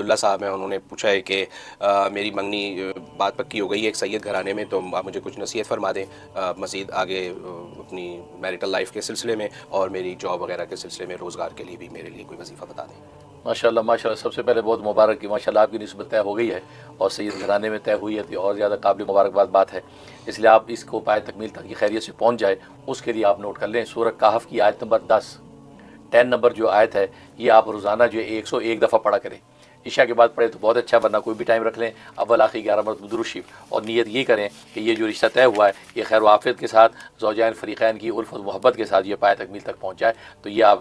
عبداللہ صاحب ہیں، انہوں نے پوچھا ہے کہ میری منگنی بات پکی ہو گئی ہے ایک سید گھرانے میں، تو آپ مجھے کچھ نصیحت فرما دیں مزید آگے اپنی میریٹل لائف کے سلسلے میں اور میری جاب وغیرہ کے سلسلے میں، روزگار کے لیے بھی میرے لیے کوئی وظیفہ بتا دیں۔ ماشاءاللہ سب سے پہلے بہت مبارک کی ماشاءاللہ آپ کی نسبت طے ہو گئی ہے اور سید گھرانے میں طے ہوئی ہے، تو اور زیادہ قابل مبارکباد بات ہے۔ اس لیے آپ اس کو پائے تکمیل تک کی خیریت سے پہنچ جائے، اس کے لیے آپ نوٹ کر لیں سورہ کہف کی آیت نمبر 10 نمبر جو آیت ہے، یہ آپ روزانہ جو 101 دفعہ پڑھا کریں۔ عشاء کے بعد پڑھے تو بہت اچھا، ورنہ کوئی بھی ٹائم رکھ لیں، اول آخری 11 مرتبہ درود شریف، اور نیت یہ کریں کہ یہ جو رشتہ طے ہوا ہے یہ خیر و عافیت کے ساتھ زوجین فریقین کی الفت و محبت کے ساتھ یہ پائے تکمیل تک پہنچ جائے، تو یہ آپ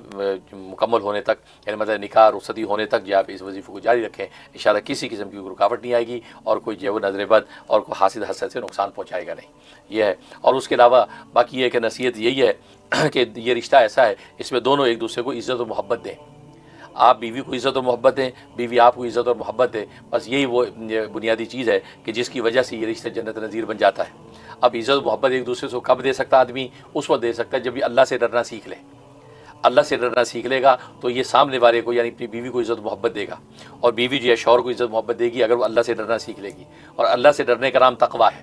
مکمل ہونے تک، یعنی مطلب نکاح رخصتی ہونے تک جو آپ اس وظیفے کو جاری رکھیں، انشاءاللہ کسی قسم کی رکاوٹ نہیں آئے گی اور کوئی جو ہے نظر بد اور کوئی حاسد حسد سے نقصان پہنچائے گا نہیں، یہ ہے۔ اور اس کے علاوہ باقی یہ ہے کہ نصیحت یہی ہے کہ یہ رشتہ ایسا ہے، اس میں دونوں ایک دوسرے کو عزت و محبت دیں۔ آپ بیوی کو عزت و محبت دیں، بیوی آپ کو عزت اور محبت دے، بس یہی وہ بنیادی چیز ہے کہ جس کی وجہ سے یہ رشتہ جنت نظیر بن جاتا ہے۔ اب عزت و محبت ایک دوسرے سے کب دے سکتا آدمی؟ اس وقت دے سکتا ہے جب یہ اللہ سے ڈرنا سیکھ لے۔ اللہ سے ڈرنا سیکھ لے گا تو یہ سامنے والے کو، یعنی اپنی بیوی کو عزت و محبت دے گا، اور بیوی جو ہے شوہر کو عزت و محبت دے گی اگر وہ اللہ سے ڈرنا سیکھ لے گی، اور اللہ سے ڈرنے کا نام تقویٰ ہے،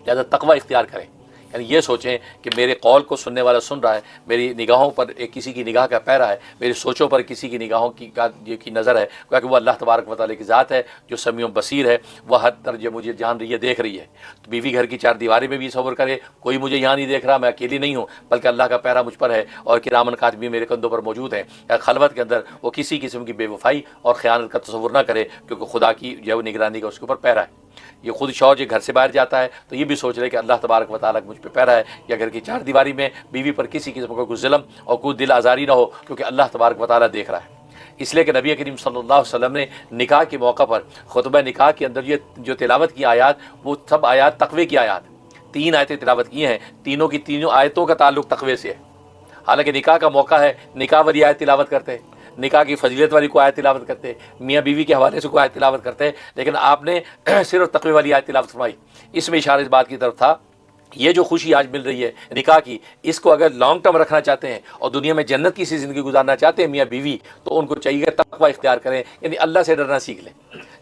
لہذا تقویٰ اختیار کریں۔ یعنی یہ سوچیں کہ میرے قول کو سننے والا سن رہا ہے، میری نگاہوں پر کسی کی نگاہ کا پیرا ہے، میری سوچوں پر کسی کی نگاہوں کی نظر ہے، کیونکہ وہ اللہ تبارک و تعالیٰ کی ذات ہے جو سمیع بصیر ہے، وہ ہر طرح مجھے جان رہی ہے، دیکھ رہی ہے۔ تو بیوی گھر کی چار دیواری میں بھی صبر کرے، کوئی مجھے یہاں نہیں دیکھ رہا، میں اکیلی نہیں ہوں، بلکہ اللہ کا پیرا مجھ پر ہے اور کرامن کاتبین میرے کندھوں پر موجود ہیں۔ خلوت کے اندر وہ کسی قسم کی بے وفائی اور خیانت کا تصور نہ کرے، کیونکہ خدا کی جو نگرانی کا اس کے اوپر پیرا ہے۔ یہ خود شوہر جو گھر سے باہر جاتا ہے تو یہ بھی سوچ رہے کہ اللہ تبارک و تعالیٰ مجھ پہ پیرا ہے، یا گھر کی چار دیواری میں بیوی پر کسی قسم کا کوئی ظلم اور کوئی دل آزاری نہ ہو، کیونکہ اللہ تبارک و تعالیٰ دیکھ رہا ہے۔ اس لیے کہ نبی کریم صلی اللہ علیہ وسلم نے نکاح کے موقع پر خطبہ نکاح کے اندر یہ جو تلاوت کی آیات، وہ سب آیات تقوی کی آیات، 3 آیتیں تلاوت کی ہیں، تینوں کی تینوں آیتوں کا تعلق تقوی سے ہے۔ حالانکہ نکاح کا موقع ہے، نکاح والی آیت تلاوت کرتے ہیں، نکاح کی فضیلت والی کو آیت تلاوت کرتے ہیں، میاں بیوی کے حوالے سے کوئی آیت تلاوت کرتے ہیں، لیکن آپ نے صرف تقوی والی آیت تلاوت فرمائی۔ اس میں اشارہ اس بات کی طرف تھا، یہ جو خوشی آج مل رہی ہے نکاح کی، اس کو اگر لانگ ٹرم رکھنا چاہتے ہیں اور دنیا میں جنت کی سی زندگی گزارنا چاہتے ہیں میاں بیوی، تو ان کو چاہیے کہ تقوی اختیار کریں، یعنی اللہ سے ڈرنا سیکھ لیں۔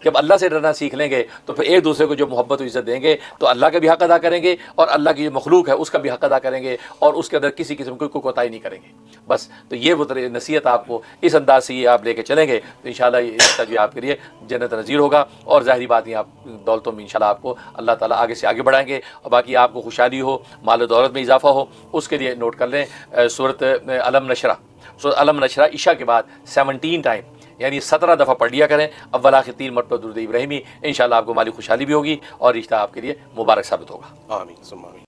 جب اللہ سے ڈرنا سیکھ لیں گے تو پھر ایک دوسرے کو جو محبت و عزت دیں گے تو اللہ کا بھی حق ادا کریں گے، اور اللہ کی جو مخلوق ہے اس کا بھی حق ادا کریں گے، اور اس کے اندر کسی قسم کی کوئی کوتاہی نہیں کریں گے۔ بس تو یہ وہ نصیحت آپ کو اس انداز سے یہ آپ لے کے چلیں گے تو انشاءاللہ یہ رشتہ جو آپ کے لیے جنت نظیر ہوگا، اور ظاہری بات یہ آپ دولتوں میں انشاءاللہ آپ کو اللہ تعالیٰ آگے سے آگے بڑھائیں گے، اور باقی آپ کو خوشحالی ہو، مال و دولت میں اضافہ ہو، اس کے لیے نوٹ کر لیں سورۃ علم نشرہ، سورۃ علم نشرہ عشاء کے بعد 17 ٹائم، یعنی 17 دفعہ پڑھ لیا کریں، اول آخر 3 مرتبہ درود ابراہیمی، انشاءاللہ آپ کو مالی خوشحالی بھی ہوگی اور رشتہ آپ کے لیے مبارک ثابت ہوگا۔ آمین ثم آمین۔